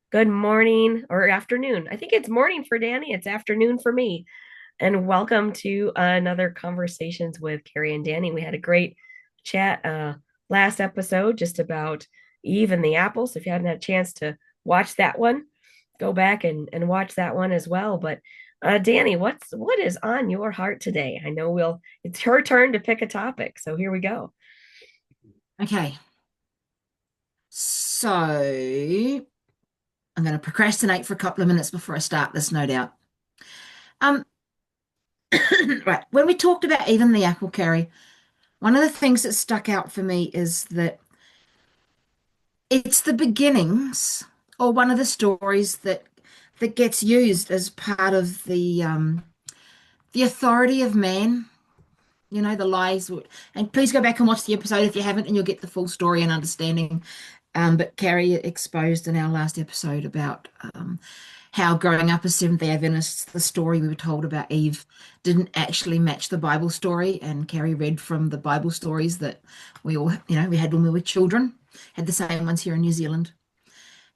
Good morning or afternoon. I think it's morning for Danny. It's afternoon for me. And welcome to another Conversations with Carrie and Danny. We had a great chat last episode just about Eve and the apple. So if you haven't had a chance to watch that one, go back and watch that one as well. But Danny, what is on your heart today? I know it's her turn to pick a topic. So here we go. Okay, so I'm going to procrastinate for a couple of minutes before I start this, no doubt. Um, right, when we talked about even the apple carry, one of the things that stuck out for me is that it's the beginnings or one of the stories that gets used as part of the authority of man. You know, the lies. And please go back and watch the episode if you haven't, and you'll get the full story and understanding. But Carrie exposed in our last episode about how growing up as Seventh-day Adventists, the story we were told about Eve didn't actually match the Bible story. And Carrie read from the Bible stories that we all, we had when we were children, had the same ones here in New Zealand.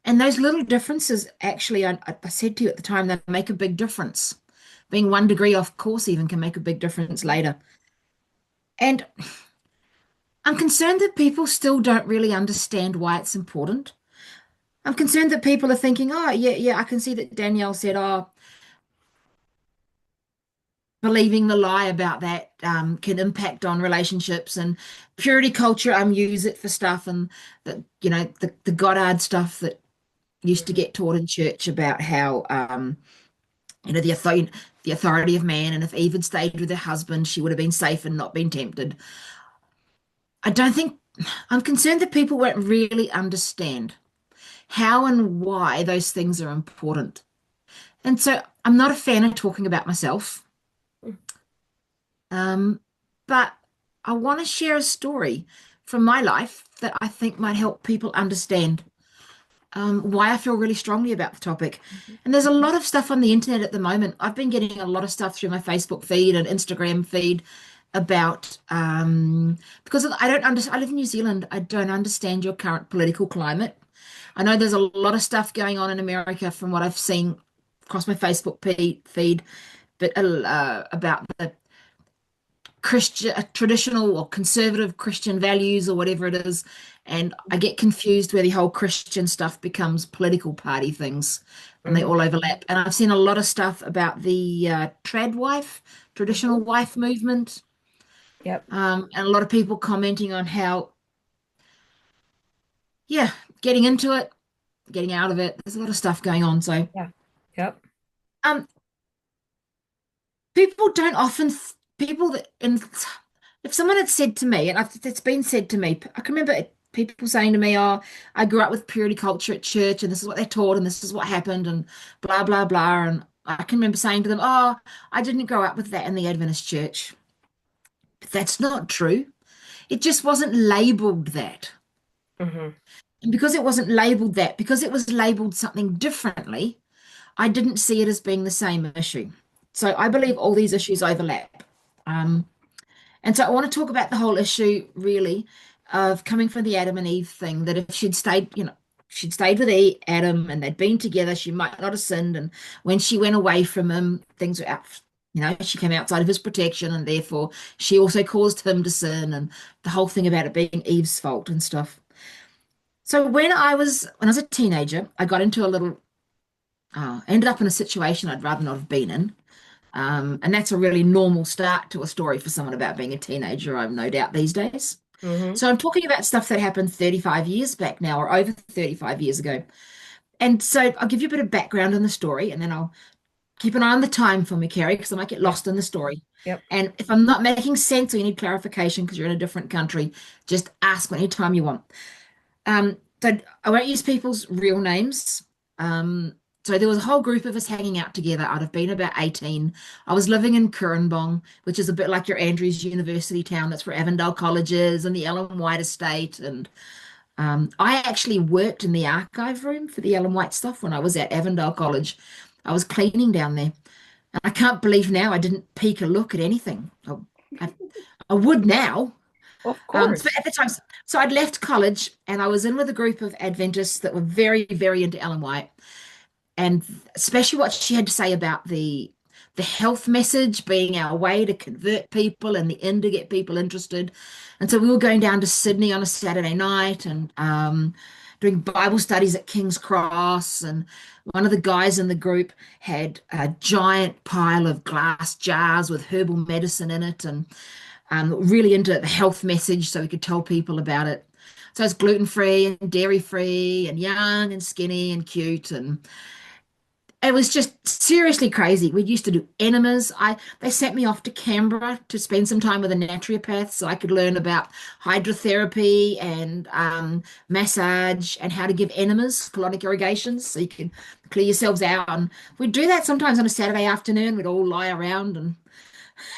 And those little differences actually, I said to you at the time, they make a big difference. Being 1 degree off course even can make a big difference later. And I'm concerned that people still don't really understand why it's important. I'm concerned that people are thinking, oh, yeah, yeah, I can see that Danielle said, oh, believing the lie about that can impact on relationships and purity culture. Use it for stuff and the Goddard stuff that used to Mhm. get taught in church about how the authority of man, and if Eve had stayed with her husband, she would have been safe and not been tempted. I don't think I'm concerned that people won't really understand how and why those things are important. And so I'm not a fan of talking about myself, um, but I want to share a story from my life that I think might help people understand why I feel really strongly about the topic. Mhm. And there's a lot of stuff on the internet at the moment. I've been getting a lot of stuff through my Facebook feed and Instagram feed about because I don't understand. I live in New Zealand. I don't understand your current political climate. I know there's a lot of stuff going on in America from what I've seen across my Facebook feed, but about the Christian, traditional or conservative Christian values or whatever it is. And I get confused where the whole Christian stuff becomes political party things and they Mhm. all overlap. And I've seen a lot of stuff about the trad wife, traditional Mhm. wife movement, Yep. and a lot of people commenting on how, yeah, getting into it, getting out of it. There's a lot of stuff going on. So, Yeah. Yep. um, people don't often, people that, and if someone had said to me, and it's been said to me, I can remember people saying to me, oh, I grew up with purity culture at church, and this is what they taught, and this is what happened, and blah, blah, blah. And I can remember saying to them, oh, I didn't grow up with that in the Adventist church. But that's not true. It just wasn't labeled that. Hmm. And because it wasn't labeled that, because it was labeled something differently, I didn't see it as being the same issue. So I believe all these issues overlap. Um, And so I want to talk about the whole issue really of coming from the Adam and Eve thing, that if she'd stayed, she'd stayed with Adam and they'd been together, she might not have sinned. And when she went away from him, things were out, she came outside of his protection and therefore she also caused him to sin and the whole thing about it being Eve's fault and stuff. So when I was a teenager, I got into a little, ended up in a situation I'd rather not have been in. And that's a really normal start to a story for someone about being a teenager, I've no doubt these days. Hmm. So I'm talking about stuff that happened 35 years back now, or over 35 years ago. And so I'll give you a bit of background on the story, and then I'll keep an eye on the time for me, Carrie, because I might get Yeah. lost in the story. Yep. And if I'm not making sense or you need clarification because you're in a different country, just ask me anytime you want. So I won't use people's real names. So there was a whole group of us hanging out together. I'd have been about 18. I was living in Curranbong, which is a bit like your Andrews University town. That's where Avondale College is and the Ellen White estate. And I actually worked in the archive room for the Ellen White stuff when I was at Avondale College. I was cleaning down there. And I can't believe now I didn't peek a look at anything. I would now. Of So course. at the time, so I'd left college and I was in with a group of Adventists that were very, very into Ellen White, and especially what she had to say about the health message being our way to convert people and the end to get people interested. And so we were going down to Sydney on a Saturday night and doing Bible studies at King's Cross. And one of the guys in the group had a giant pile of glass jars with herbal medicine in it, and really into the health message so we could tell people about it. So it's gluten free and dairy free and young and skinny and cute, and it was just seriously crazy. We used to do enemas. They sent me off to Canberra to spend some time with a naturopath so I could learn about hydrotherapy and massage and how to give enemas, colonic irrigations, so you can clear yourselves out. And we'd do that sometimes on a Saturday afternoon. We'd all lie around and,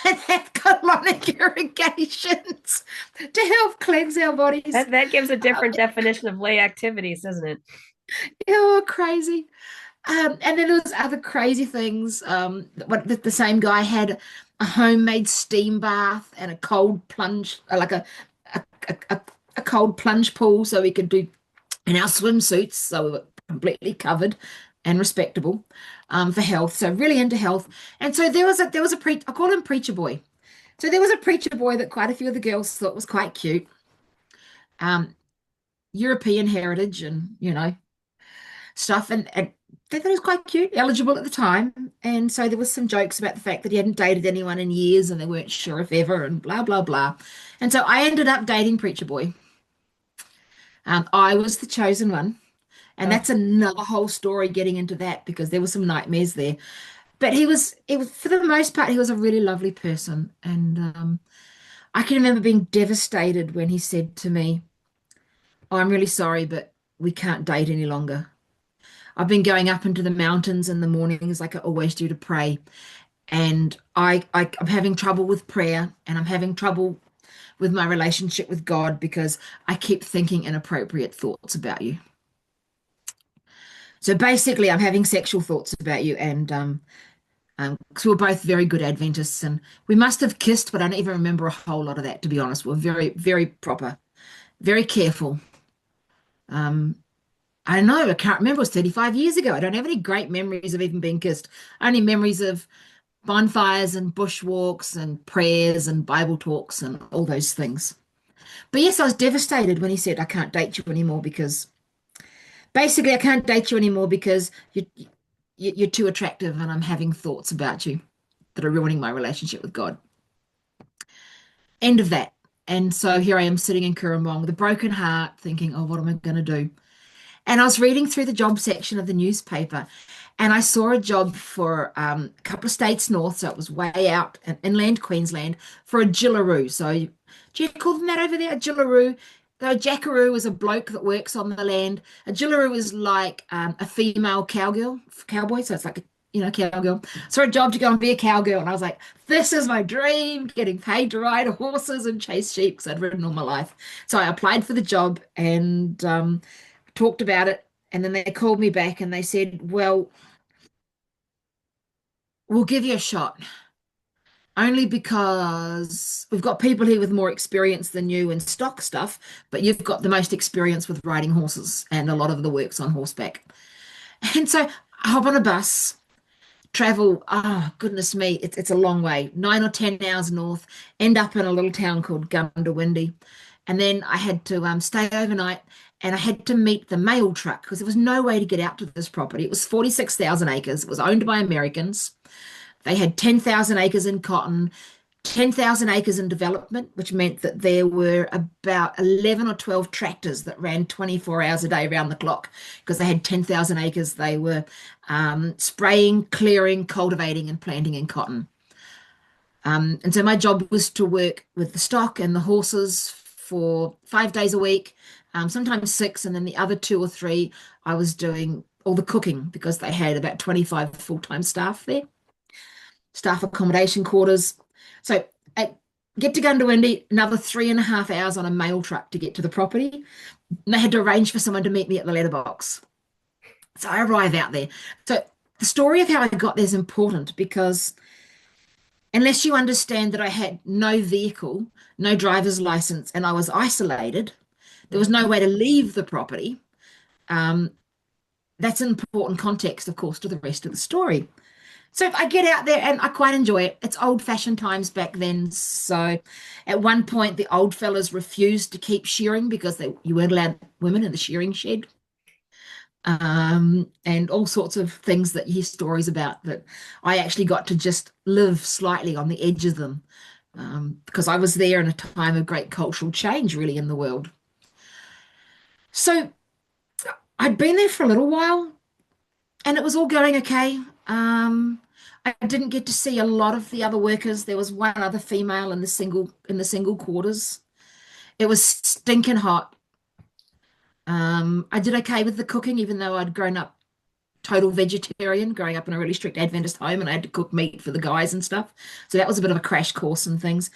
and have colonic irrigations to help cleanse our bodies. That gives a different definition of lay activities, doesn't it? Oh, crazy. And then there was other crazy things. The same guy had a homemade steam bath and a cold plunge, like a, a, a cold plunge pool, so we could do in our swimsuits, so we were completely covered and respectable, for health. So really into health. And so there was a I call him Preacher Boy. So there was a preacher boy that quite a few of the girls thought was quite cute. Um, European heritage and stuff, and they thought he was quite cute, eligible at the time. And so there was some jokes about the fact that he hadn't dated anyone in years and they weren't sure if ever, and blah blah blah. And so I ended up dating Preacher Boy. I was the chosen one, and Oh, that's another whole story getting into that because there were some nightmares there. But it was for the most part, he was a really lovely person, and I can remember being devastated when he said to me, "Oh, I'm really sorry, but we can't date any longer. I've been going up into the mountains in the mornings like I always do to pray, and I'm having trouble with prayer, and I'm having trouble with my relationship with God because I keep thinking inappropriate thoughts about you. So basically, I'm having sexual thoughts about you, and 'cause we're both very good Adventists, and we must have kissed, but I don't even remember a whole lot of that, to be honest. We're very, very proper, very careful. Um, I don't know. I can't remember. It was 35 years ago. I don't have any great memories of even being kissed. Only memories of bonfires and bushwalks and prayers and Bible talks and all those things. But yes, I was devastated when he said, I can't date you anymore because basically I can't date you anymore because you're too attractive and I'm having thoughts about you that are ruining my relationship with God. End of that. And so here I am sitting in Currumbong with a broken heart thinking, oh, what am I going to do? And I was reading through the job section of the newspaper and I saw a job for a couple of states north. So it was way out in inland Queensland for a jillaroo. So do you call them that over there? A jillaroo? A jackaroo is a bloke that works on the land. A jillaroo is like a female cowboy. So it's like cowgirl. So a job to go and be a cowgirl. And I was like, this is my dream, getting paid to ride horses and chase sheep because I'd ridden all my life. So I applied for the job and talked about it, and then they called me back and they said, well, we'll give you a shot only because we've got people here with more experience than you in stock stuff, but you've got the most experience with riding horses and a lot of the work's on horseback. And so I hop on a bus, travel, oh goodness me, it's a long way, 9 or 10 hours north, end up in a little town called Gundawindi. And then I had to stay overnight and I had to meet the mail truck because there was no way to get out to this property. It was 46,000 acres. It was owned by Americans. They had 10,000 acres in cotton, 10,000 acres in development, which meant that there were about 11 or 12 tractors that ran 24 hours a day around the clock because they had 10,000 acres. They were spraying, clearing, cultivating, and planting in cotton. And so my job was to work with the stock and the horses for 5 days a week, sometimes six, and then the other 2 or 3, I was doing all the cooking because they had about 25 full-time staff there, staff accommodation quarters. So I get to Gundawindi, another 3.5 hours on a mail truck to get to the property. And they had to arrange for someone to meet me at the letterbox. So I arrive out there. So the story of how I got there is important because unless you understand that I had no vehicle, no driver's license, and I was isolated, there was no Mhm. way to leave the property. Um, that's an important context, of course, to the rest of the story. So I get out there and I quite enjoy it. It's old-fashioned times back then. So at one point, the old fellas refused to keep shearing because you weren't allowed women in the shearing shed. And all sorts of things that you hear stories about that I actually got to just live slightly on the edge of them, because I was there in a time of great cultural change, really, in the world. So I'd been there for a little while, and it was all going okay. I didn't get to see a lot of the other workers. There was one other female in the single quarters. It was stinking hot. I did okay with the cooking, even though I'd grown up total vegetarian, growing up in a really strict Adventist home, and I had to cook meat for the guys and stuff. So that was a bit of a crash course and things.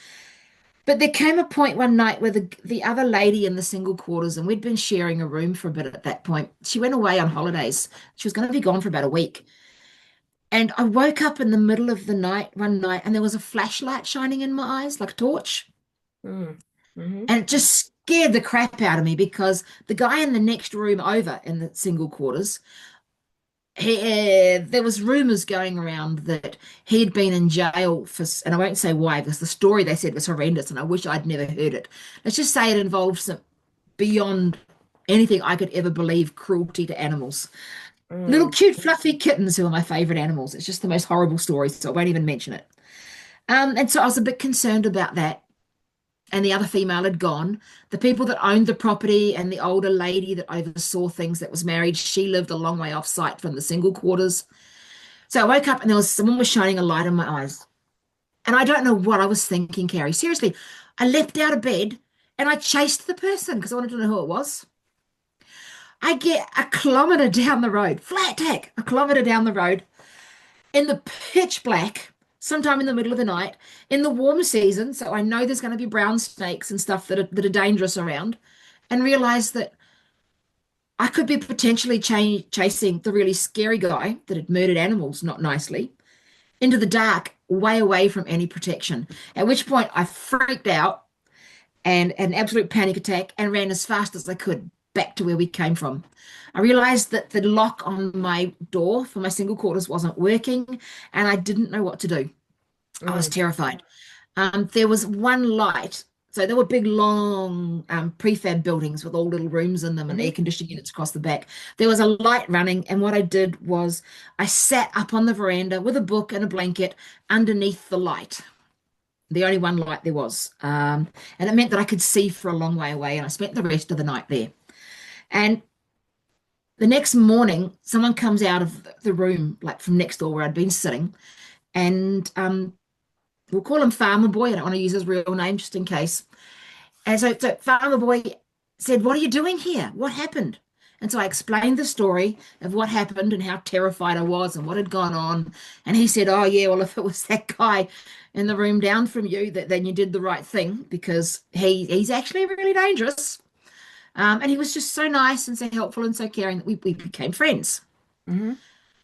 But there came a point one night where the other lady in the single quarters, and we'd been sharing a room for a bit at that point. She went away on holidays. She was going to be gone for about a week. And I woke up in the middle of the night one night, and there was a flashlight shining in my eyes, like a torch. Mm. Mhm. And it just scared the crap out of me because the guy in the next room over in the single quarters, there was rumors going around that he had been in jail for, and I won't say why because the story they said was horrendous, and I wish I'd never heard it. Let's just say it involved some beyond anything I could ever believe cruelty to animals. Little Mm. cute fluffy kittens who are my favorite animals. It's just the most horrible story, so I won't even mention it. And so I was a bit concerned about that. And the other female had gone. The people that owned the property and the older lady that oversaw things that was married, she lived a long way off site from the single quarters. So I woke up and there was someone was shining a light in my eyes. And I don't know what I was thinking, Carrie. Seriously, I leapt out of bed and I chased the person because I wanted to know who it was. I get a kilometer down the road, flat tack, a kilometer down the road in the pitch black, sometime in the middle of the night, in the warm season. So I know there's going to be brown snakes and stuff that are dangerous around, and realize that I could be potentially chasing the really scary guy that had murdered animals not nicely into the dark, way away from any protection. At which point I freaked out and had an absolute panic attack and ran as fast as I could back to where we came from. I realized that the lock on my door for my single quarters wasn't working and I didn't know what to do. I was Mm. terrified. There was one light. So there were big, long prefab buildings with all little rooms in them and air Mhm. conditioning units across the back. There was a light running, and what I did was I sat up on the veranda with a book and a blanket underneath the light, the only one light there was. And it meant that I could see for a long way away, and I spent the rest of the night there. And the next morning, someone comes out of the room, like from next door where I'd been sitting, and we'll call him Farmer Boy. I don't want to use his real name just in case. And so Farmer Boy said, "What are you doing here? What happened?" And so I explained the story of what happened and how terrified I was and what had gone on. And he said, "Oh, yeah, well, if it was that guy in the room down from you, then you did the right thing because he's actually really dangerous." And he was just so nice and so helpful and so caring that we became friends. Mhm.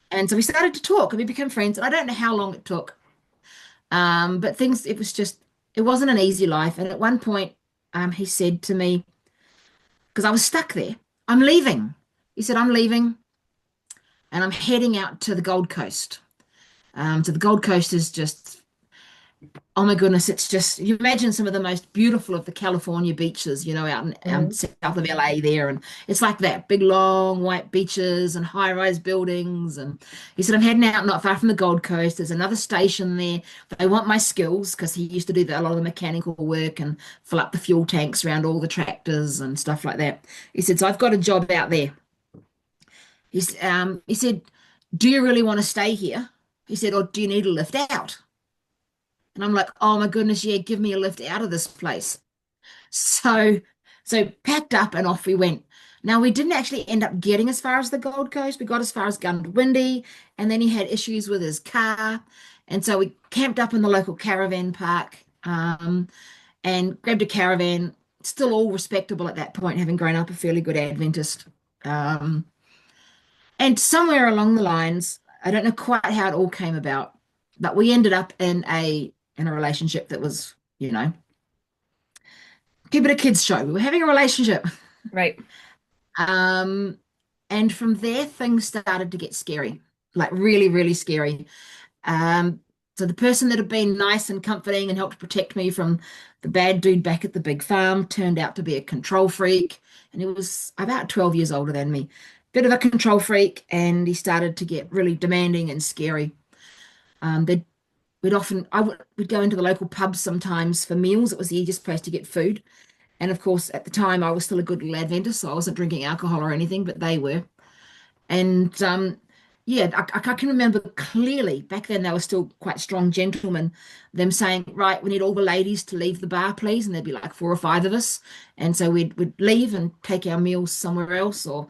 And so we started to talk and we became friends. And I don't know how long it took. But things, it was just, it wasn't an easy life. And at one point, he said to me, because I was stuck there, "I'm leaving." He said, "I'm leaving and I'm heading out to the Gold Coast." So the Gold Coast is just, oh my goodness, it's just, you imagine some of the most beautiful of the California beaches, out in Mhm. south of LA there. And it's like that big, long white beaches and high rise buildings. And he said, "I'm heading out not far from the Gold Coast. There's another station there. They want my skills," because he used to do a lot of the mechanical work and fill up the fuel tanks around all the tractors and stuff like that. He said, "So I've got a job out there." He said, "Do you really want to stay here?" He said, "Or do you need a lift out?" And I'm like, "Oh my goodness, yeah, give me a lift out of this place." So, so packed up and off we went. Now we didn't actually end up getting as far as the Gold Coast. We got as far as Gundwindi, and then he had issues with his car, and so we camped up in the local caravan park, and grabbed a caravan. Still all respectable at that point, having grown up a fairly good Adventist. Um, and somewhere along the lines, I don't know quite how it all came about, but we ended up in a in a relationship that was, keep it a kids show. We were having a relationship. Right. Um, and from there, things started to get scary, like really, really scary. Um, so the person that had been nice and comforting and helped protect me from the bad dude back at the big farm turned out to be a control freak. And he was about 12 years older than me. Bit of a control freak, and he started to get really demanding and scary. They'd we'd often we'd go into the local pubs sometimes for meals. It was the easiest place to get food. And of course, at the time, I was still a good little Adventist, so I wasn't drinking alcohol or anything, but they were. And yeah, I can remember clearly back then they were still quite strong gentlemen, them saying, right, we need all the ladies to leave the bar, please. And there'd be like four or five of us. And so we'd leave and take our meals somewhere else. Or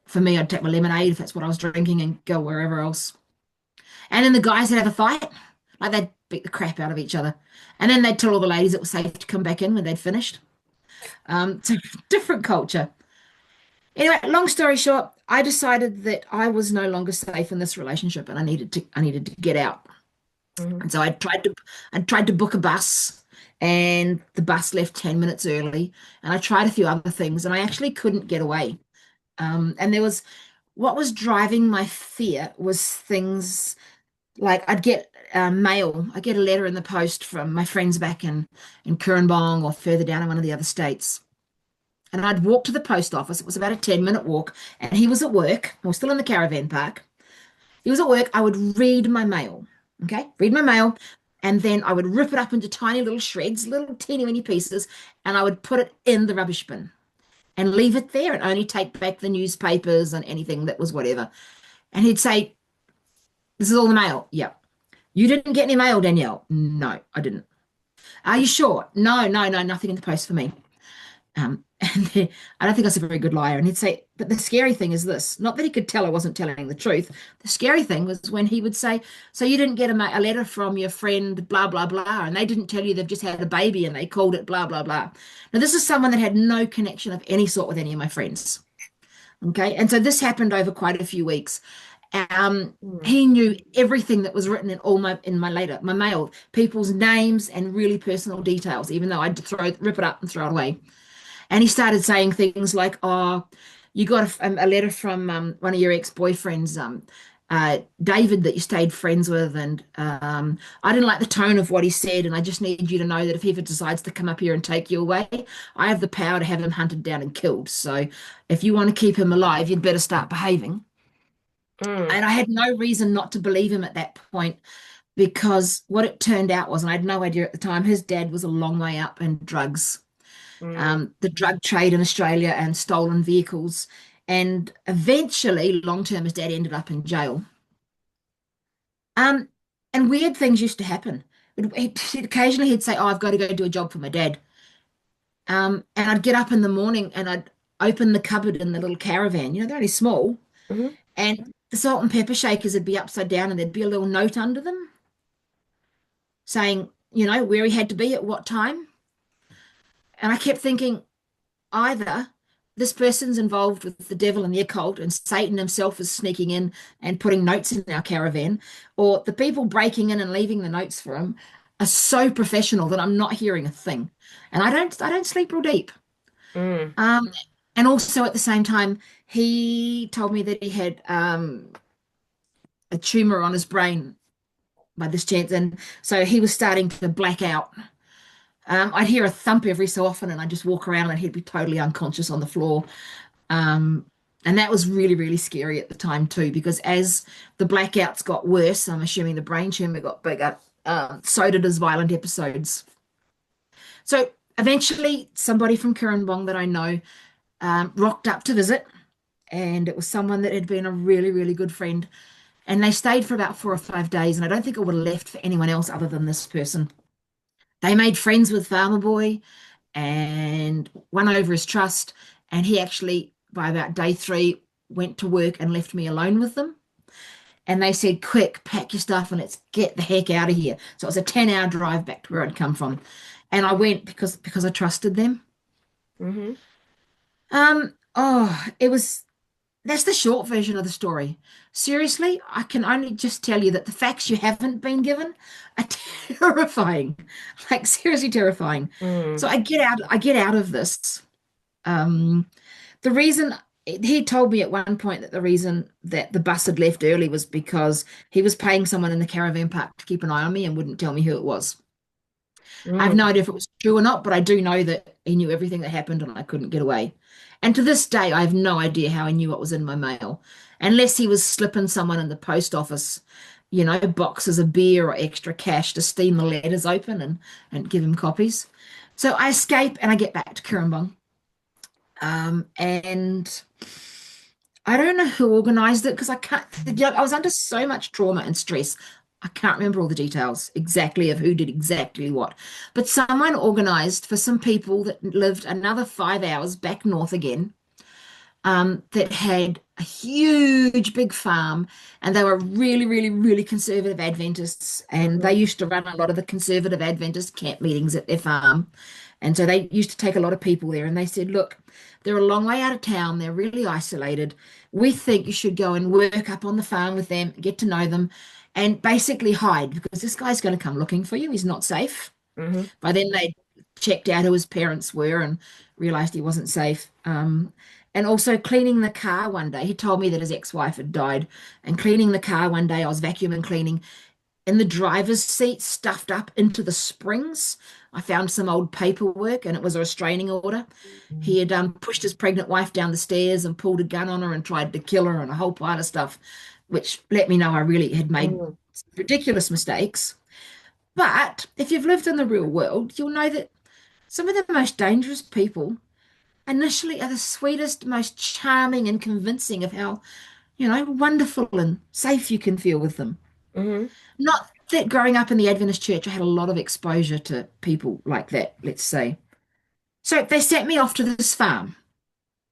for me, I'd take my lemonade if that's what I was drinking and go wherever else. And then the guys would have a fight, like they'd beat the crap out of each other. And then they'd tell all the ladies it was safe to come back in when they'd finished. So different culture. Anyway, long story short, I decided that I was no longer safe in this relationship and I needed to get out. Hmm. And so I tried to book a bus and the bus left 10 minutes early and I tried a few other things and I actually couldn't get away. And there was what was driving my fear was things like I'd get mail. I get a letter in the post from my friends back in Kurrambong or further down in one of the other states. And I'd walk to the post office. It was about a 10-minute walk, and he was at work. I was still in the caravan park. He was at work. I would read my mail. Okay, read my mail, and then I would rip it up into tiny little shreds, little teeny weeny pieces, and I would put it in the rubbish bin and leave it there and only take back the newspapers and anything that was whatever. And he'd say, "This is all the mail." Yep. You didn't get any mail, Danielle? No, I didn't. Are you sure? No, no, no, nothing in the post for me. And then, I don't think I was a very good liar. And he'd say, but the scary thing is this, not that he could tell I wasn't telling the truth. The scary thing was when he would say, so you didn't get a letter from your friend, blah, blah, blah, and they didn't tell you they've just had a baby and they called it blah, blah, blah. Now, this is someone that had no connection of any sort with any of my friends. Okay. And so this happened over quite a few weeks. Um, Hmm. he knew everything that was written in all my mail, people's names and really personal details, even though I'd rip it up and throw it away. And he started saying things like, "Oh, you got a letter from one of your ex-boyfriends, David, that you stayed friends with, and I didn't like the tone of what he said, and I just need you to know that if he ever decides to come up here and take you away, I have the power to have him hunted down and killed. So if you want to keep him alive, you'd better start behaving." Mm. And I had no reason not to believe him at that point because what it turned out was, and I had no idea at the time, his dad was a long way up in drugs, Mm. the drug trade in Australia and stolen vehicles. And eventually, long term, his dad ended up in jail. Um, and weird things used to happen. Occasionally, he'd say, "Oh, I've got to go do a job for my dad." And I'd get up in the morning and I'd open the cupboard in the little caravan. They're only small. Hmm. And the salt and pepper shakers would be upside down and there'd be a little note under them saying, where he had to be at what time. And I kept thinking, either this person's involved with the devil and the occult, and Satan himself is sneaking in and putting notes in our caravan, or the people breaking in and leaving the notes for him are so professional that I'm not hearing a thing. And I don't sleep real deep. Mm. Um, and also at the same time, he told me that he had a tumor on his brain by this chance, and so he was starting to black out. I'd hear a thump every so often, and I'd just walk around, and he'd be totally unconscious on the floor. Um, and that was really, really scary at the time too, because as the blackouts got worse, I'm assuming the brain tumor got bigger. So did his violent episodes. So eventually, somebody from Kurrambong that I know rocked up to visit, and it was someone that had been a really, really good friend. And they stayed for about 4 or 5 days, and I don't think it would have left for anyone else other than this person. They made friends with Farmer Boy and won over his trust. And he actually, by about day three, went to work and left me alone with them. And they said, quick, pack your stuff and let's get the heck out of here. So it was a 10-hour drive back to where I'd come from. And I went because I trusted them. Hmm. Oh, it was. that's the short version of the story. Seriously, I can only just tell you that the facts you haven't been given are terrifying, like seriously terrifying. So Mm, I get out of this. Um, the reason he told me at one point that the reason that the bus had left early was because he was paying someone in the caravan park to keep an eye on me and wouldn't tell me who it was. I have mm, no idea if it was true or not, but I do know that he knew everything that happened and I couldn't get away. And to this day, I have no idea how he knew what was in my mail, unless he was slipping someone in the post office, boxes of beer or extra cash to steam the letters open and give him copies. So I escape and I get back to Kirrimbung. And I don't know who organized it because I can't, I was under so much trauma and stress. I can't remember all the details exactly of who did exactly what. But someone organized for some people that lived another 5 hours back north again, that had a huge big farm, and they were really, really, really conservative Adventists, and they mhm, used to run a lot of the conservative Adventist camp meetings at their farm. And so they used to take a lot of people there, and they said, look, they're a long way out of town, they're really isolated. We think you should go and work up on the farm with them, get to know them, and basically hide because this guy's going to come looking for you. He's not safe. mhm, By then, they checked out who his parents were and realized he wasn't safe. And also cleaning the car one day. He told me that his ex-wife had died. And cleaning the car one day, I was vacuuming cleaning in the driver's seat, stuffed up into the springs. I found some old paperwork and it was a restraining order. He had pushed his pregnant wife down the stairs and pulled a gun on her and tried to kill her and a whole pile of stuff, which let me know I really had made mhm, ridiculous mistakes. But if you've lived in the real world, you'll know that some of the most dangerous people initially are the sweetest, most charming, and convincing of how, wonderful and safe you can feel with them. mhm, Not that growing up in the Adventist church, I had a lot of exposure to people like that, let's say. So they sent me off to this farm,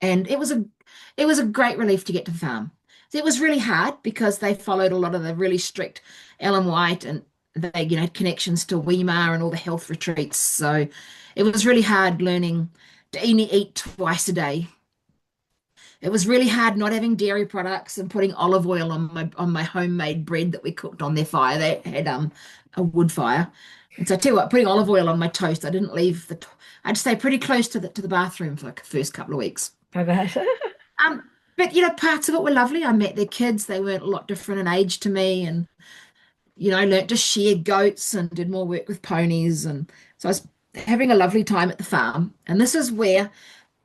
and it was a great relief to get to the farm. It was really hard because they followed a lot of the really strict Ellen White, and they, had connections to Weimar and all the health retreats. So it was really hard learning to only eat twice a day. It was really hard not having dairy products and putting olive oil on my homemade bread that we cooked on their fire. They had a wood fire. And so I tell you what, putting olive oil on my toast, I didn't leave I'd stay pretty close to the bathroom for like the first couple of weeks. I bet. But parts of it were lovely. I met their kids. They weren't a lot different in age to me, and learnt to shear goats and did more work with ponies. And so I was having a lovely time at the farm. And this is where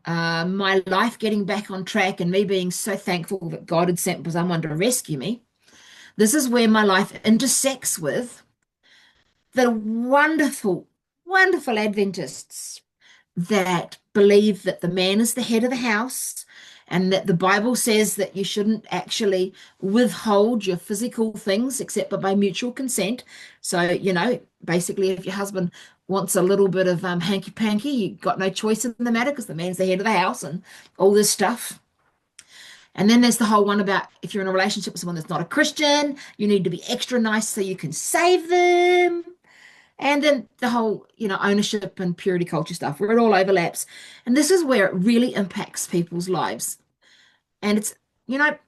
my life getting back on track and me being so thankful that God had sent someone to rescue me. This is where my life intersects with the wonderful, wonderful Adventists that believe that the man is the head of the house and that the Bible says that you shouldn't actually withhold your physical things except by mutual consent. So, basically, if your husband wants a little bit of hanky panky, you've got no choice in the matter because the man's the head of the house and all this stuff. And then there's the whole one about if you're in a relationship with someone that's not a Christian, you need to be extra nice so you can save them. And then the whole, ownership and purity culture stuff, where it all overlaps. And this is where it really impacts people's lives. And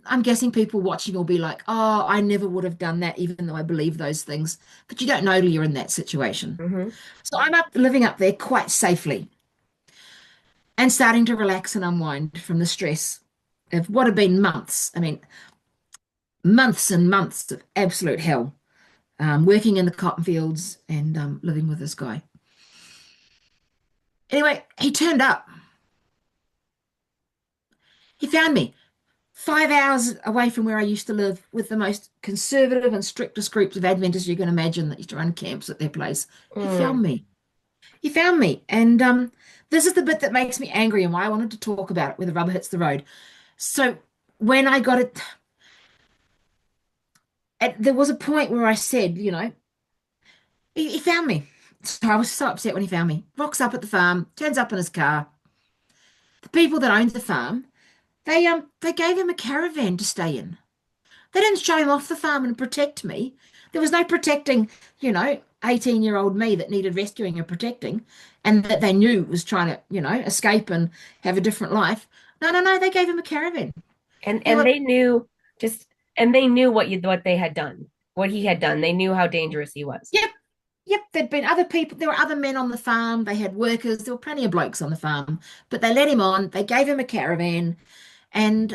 I'm guessing people watching will be like, oh, I never would have done that, even though I believe those things. But you don't know till you're in that situation. Mhm, So I'm living up there quite safely and starting to relax and unwind from the stress of what have been months. I mean, months and months of absolute hell, working in the cotton fields and living with this guy. Anyway, he turned up. He found me 5 hours away from where I used to live with the most conservative and strictest groups of Adventists you can imagine that used to run camps at their place. He mm, found me. He found me. And this is the bit that makes me angry and why I wanted to talk about it where the rubber hits the road. So when I got it, there was a point where I said, he found me. So I was so upset when he found me. Rocks up at the farm, turns up in his car. The people that owned the farm, they gave him a caravan to stay in. They didn't show him off the farm and protect me. There was no protecting, 18-year-old me that needed rescuing and protecting, and that they knew was trying to, escape and have a different life. No, no, no, they gave him a caravan. And They and were, they knew just and they knew what they had done, what he had done. They knew how dangerous he was. yep, yep. There'd been other people. There were other men on the farm. They had workers. There were plenty of blokes on the farm, but they let him on. They gave him a caravan, and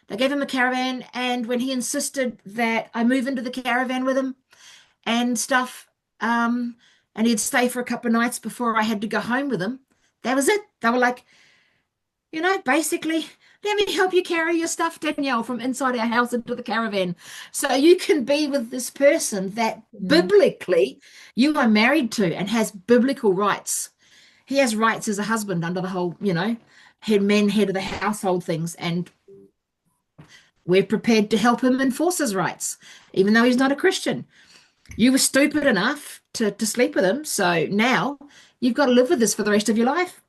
they gave him a caravan. And when he insisted that I move into the caravan with him and stuff, um, and he'd stay for a couple of nights before I had to go home with him, that was it. They were like, basically, let me help you carry your stuff, Danielle, from inside our house into the caravan. So you can be with this person that Mhm. biblically you are married to and has biblical rights. He has rights as a husband under the whole, head of the household things. And we're prepared to help him enforce his rights, even though he's not a Christian. You were stupid enough to sleep with him. So now you've got to live with this for the rest of your life.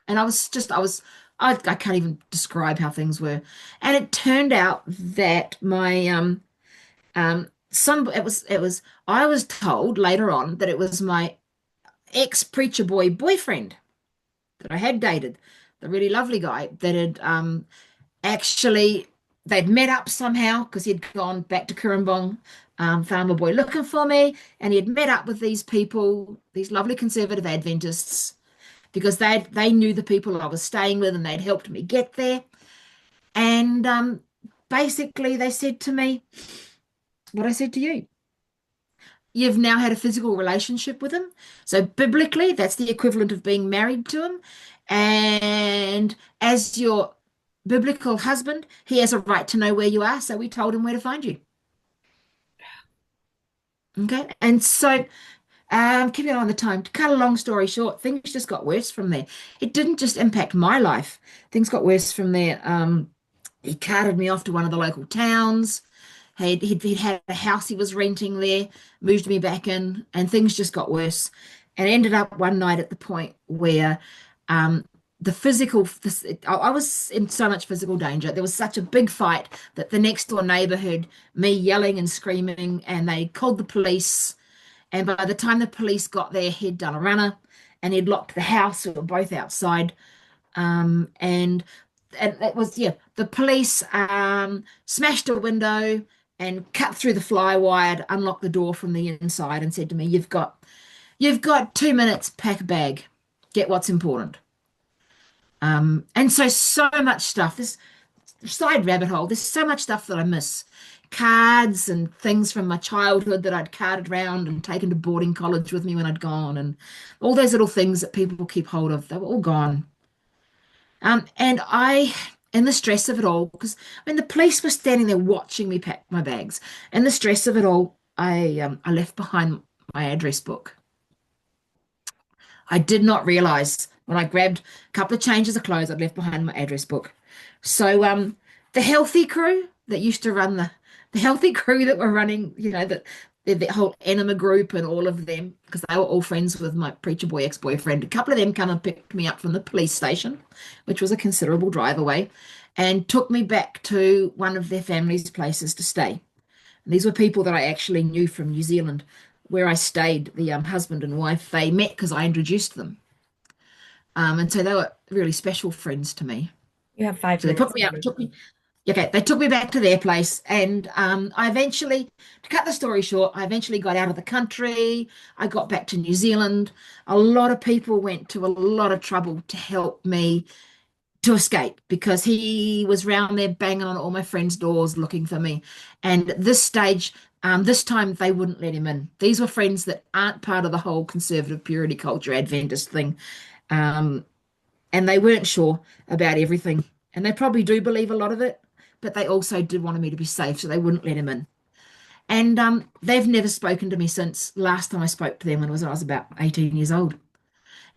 And I can't even describe how things were. And it turned out that my some it was I was told later on that it was my ex preacher boyfriend that I had dated, the really lovely guy that had actually they'd met up somehow because he'd gone back to Kurumbong, farmer boy looking for me, and he had met up with these people, these lovely conservative Adventists, because they knew the people I was staying with and they'd helped me get there. And basically, they said to me what I said to you. You've now had a physical relationship with him. So, biblically, that's the equivalent of being married to him. And as your biblical husband, he has a right to know where you are. So, we told him where to find you. Okay. And so, keeping on the time, to cut a long story short, things just got worse from there. It didn't just impact my life, things got worse from there. He carted me off to one of the local towns. He'd had a house he was renting there, moved me back in, and things just got worse. And ended up one night at the point where um, I was in so much physical danger. There was such a big fight that the next door neighbor heard me yelling and screaming, and they called the police. And by the time the police got there, he'd done a runner and he'd locked the house. We were both outside. And it was, yeah, the police smashed a window and cut through the fly wire to unlock the door from the inside and said to me, you've got 2 minutes, pack a bag, get what's important. And so much stuff. This side rabbit hole. There's so much stuff that I miss. Cards and things from my childhood that I'd carted around and taken to boarding college with me when I'd gone, and all those little things that people keep hold of. They were all gone. And in the stress of it all, because when the police were standing there watching me pack my bags, and the stress of it all, I left behind my address book. I did not realize when I grabbed a couple of changes of clothes, I'd left behind my address book. So the healthy crew that used to run the healthy crew that were running, the whole enema group and all of them, because they were all friends with my preacher boy ex-boyfriend. A couple of them come and picked me up from the police station, which was a considerable drive away, and took me back to one of their family's places to stay. And these were people that I actually knew from New Zealand, where I stayed. The husband and wife, they met because I introduced them. And so they were really special friends to me. You have five So they put minutes, me up, Dani. okay, they took me back to their place. And I eventually, to cut the story short, I eventually got out of the country. I got back to New Zealand. A lot of people went to a lot of trouble to help me to escape because he was round there banging on all my friends' doors looking for me. And at this stage, this time they wouldn't let him in. These were friends that aren't part of the whole conservative purity culture Adventist thing. Um, and they weren't sure about everything. And they probably do believe a lot of it, but they also did want me to be safe, so they wouldn't let him in. And they've never spoken to me since last time I spoke to them when I was about 18 years old.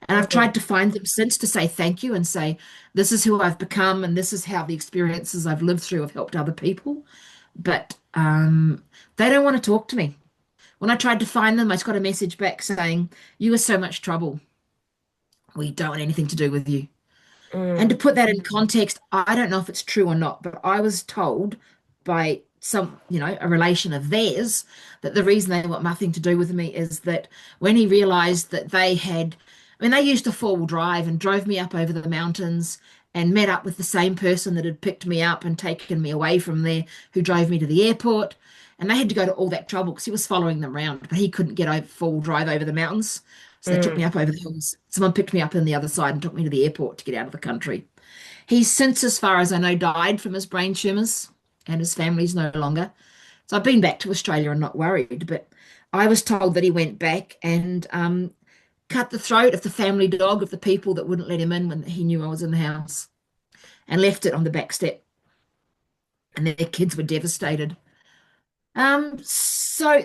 And I've tried Oh, to find them since to say thank you and say, this is who I've become and this is how the experiences I've lived through have helped other people. But they don't want to talk to me. When I tried to find them, I just got a message back saying, you were so much trouble. We don't want anything to do with you. And to mm. put that in context, I don't know if it's true or not, but I was told by a relation of theirs that the reason they want nothing to do with me is that when he realized that they used a four-wheel drive and drove me up over the mountains and met up with the same person that had picked me up and taken me away from there, who drove me to the airport. And they had to go to all that trouble because he was following them around, but he couldn't get over full drive over the mountains. So they took me Mm, up over the hills. Someone picked me up on the other side and took me to the airport to get out of the country. He's since, as far as I know, died from his brain tumors, and his family's no longer. So I've been back to Australia and not worried, but I was told that he went back and cut the throat of the family dog of the people that wouldn't let him in when he knew I was in the house, and left it on the back step. And their kids were devastated. So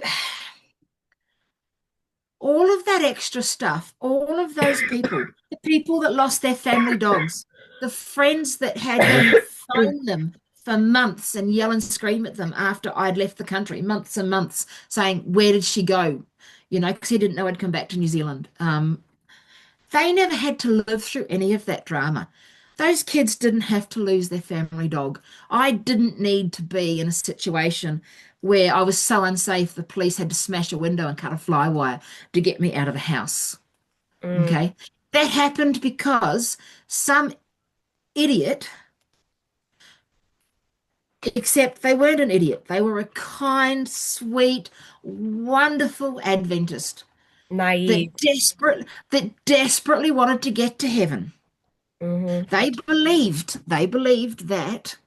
all of that extra stuff, all of those people, the people that lost their family dogs, the friends that had him phone them for months and yell and scream at them after I'd left the country, months and months, saying, "Where did she go?" Because he didn't know I'd come back to New Zealand. They never had to live through any of that drama. Those kids didn't have to lose their family dog. I didn't need to be in a situation where I was so unsafe the police had to smash a window and cut a fly wire to get me out of the house. mm, Okay. That happened because some idiot, except they weren't an idiot. They were a kind, sweet, wonderful Adventist naive. that desperately wanted to get to heaven. Hmm. They believed that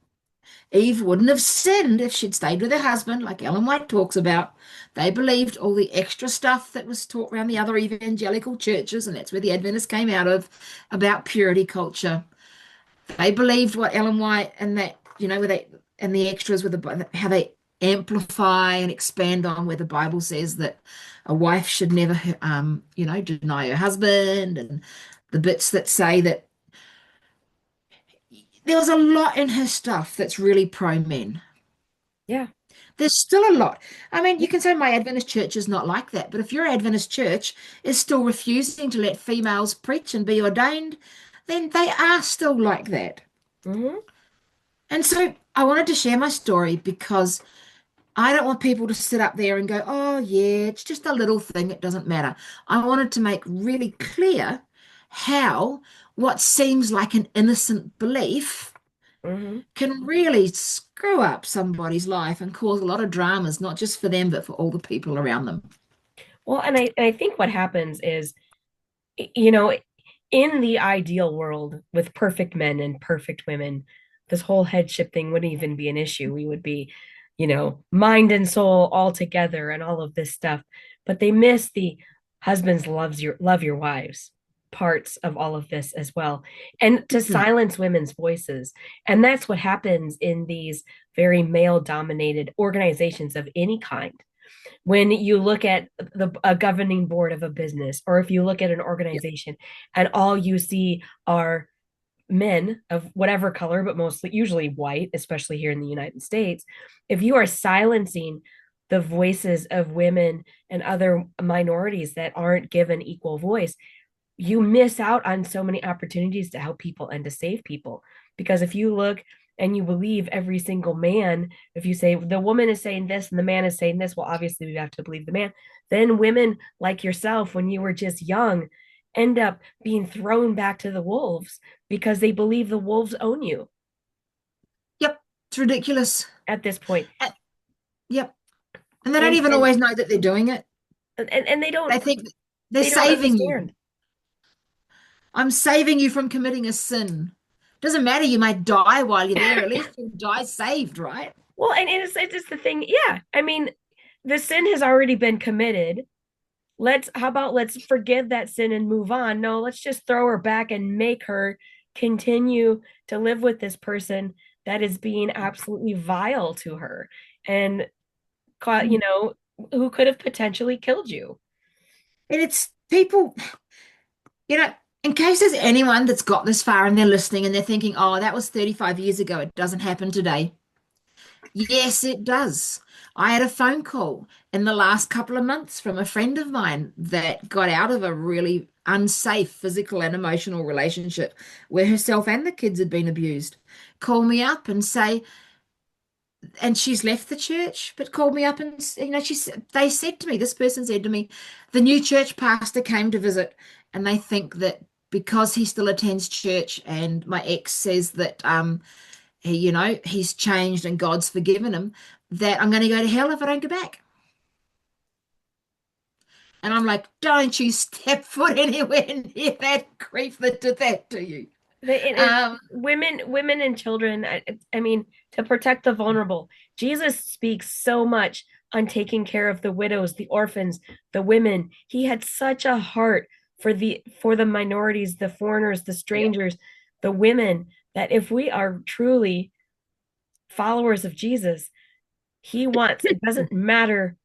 Eve wouldn't have sinned if she'd stayed with her husband, like Ellen White talks about. They believed all the extra stuff that was taught around the other evangelical churches, and that's where the Adventists came out of, about purity culture. They believed what Ellen White and that, where they and the extras with how they amplify and expand on where the Bible says that a wife should never, deny her husband, and the bits that say that there was a lot in her stuff that's really pro men. Yeah. There's still a lot. I mean, you can say my Adventist church is not like that, but if your Adventist church is still refusing to let females preach and be ordained, then they are still like that. Hmm. And so I wanted to share my story because I don't want people to sit up there and go, "Oh, yeah, it's just a little thing, it doesn't matter." I wanted to make really clear how what seems like an innocent belief Hmm. can really screw up somebody's life and cause a lot of dramas, not just for them, but for all the people around them. Well, and I think what happens is, you know, in the ideal world with perfect men and perfect women, this whole headship thing wouldn't even be an issue. We would be, mind and soul all together and all of this stuff. But they miss the husbands love your wives parts of all of this as well. And to Mhm. silence women's voices. And that's what happens in these very male dominated organizations of any kind. When you look at a governing board of a business, or if you look at an Yep. organization and all you see are men of whatever color, but mostly usually white, especially here in the United States, if you are silencing the voices of women and other minorities that aren't given equal voice, you miss out on so many opportunities to help people and to save people. Because if you look and you believe every single man, if you say the woman is saying this and the man is saying this, well, obviously we have to believe the man. Then women like yourself, when you were just young, end up being thrown back to the wolves because they believe the wolves own you Yep. It's ridiculous. at this point. Uh, Yep. And they don't And even and always know that they're doing it. and They think they're they don't saving you. understand. I'm saving you from committing a sin. Doesn't matter, you might die while you're there. At least you die saved, right? Well, and it's just the thing. Yeah, I mean, the sin has already been committed. Let's forgive that sin and move on. No, let's just throw her back and make her continue to live with this person that is being absolutely vile to her and Mm. who could have potentially killed you. And it's people, you know, in case there's anyone that's got this far and they're listening and they're thinking, "Oh, that was 35 years ago. It doesn't happen today." Yes, it does. I had a phone call in the last couple of months from a friend of mine that got out of a really unsafe physical and emotional relationship where herself and the kids had been abused. Call me up and say, and she's left the church, but called me up and they said to me, this person said to me, the new church pastor came to visit, and they think that because he still attends church, and my ex says that he's changed and God's forgiven him, that I'm going to go to hell if I don't go back. And I'm like, don't you step foot anywhere near that grief that did that to you. And Um, women and children, I mean, to protect the vulnerable. Jesus speaks so much on taking care of the widows, the orphans, the women. He had such a heart for the minorities, the foreigners, the yeah. strangers, the women, that if we are truly followers of Jesus, he wants, it doesn't matter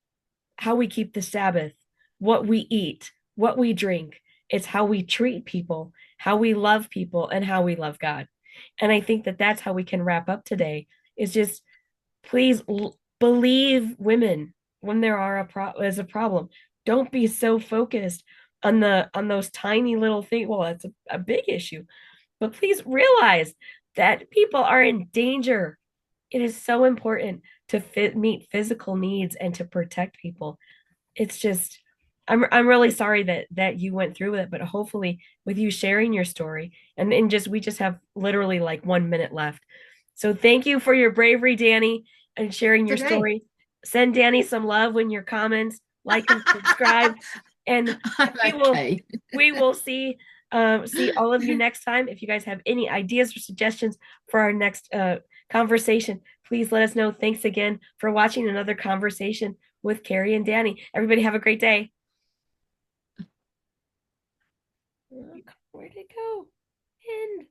how we keep the Sabbath, what we eat, what we drink. It's how we treat people, how we love people, and how we love God. And I think that that's how we can wrap up today. Is just please believe women when there are is a problem. Don't be so focused on those tiny little things. Well, that's a big issue, but please realize that people are in danger. It is so important to meet physical needs and to protect people. It's just I'm really sorry that you went through it, but hopefully with you sharing your story and just we just have literally like 1 minute left. So thank you for your bravery, Dani, and sharing it's your okay. story. Send Dani some love in your comments, like and subscribe, and I'm we will okay. we will see all of you next time. If you guys have any ideas or suggestions for our next conversation, please let us know. Thanks again for watching another conversation with Carrie and Dani. Everybody have a great day. Where'd it go? End.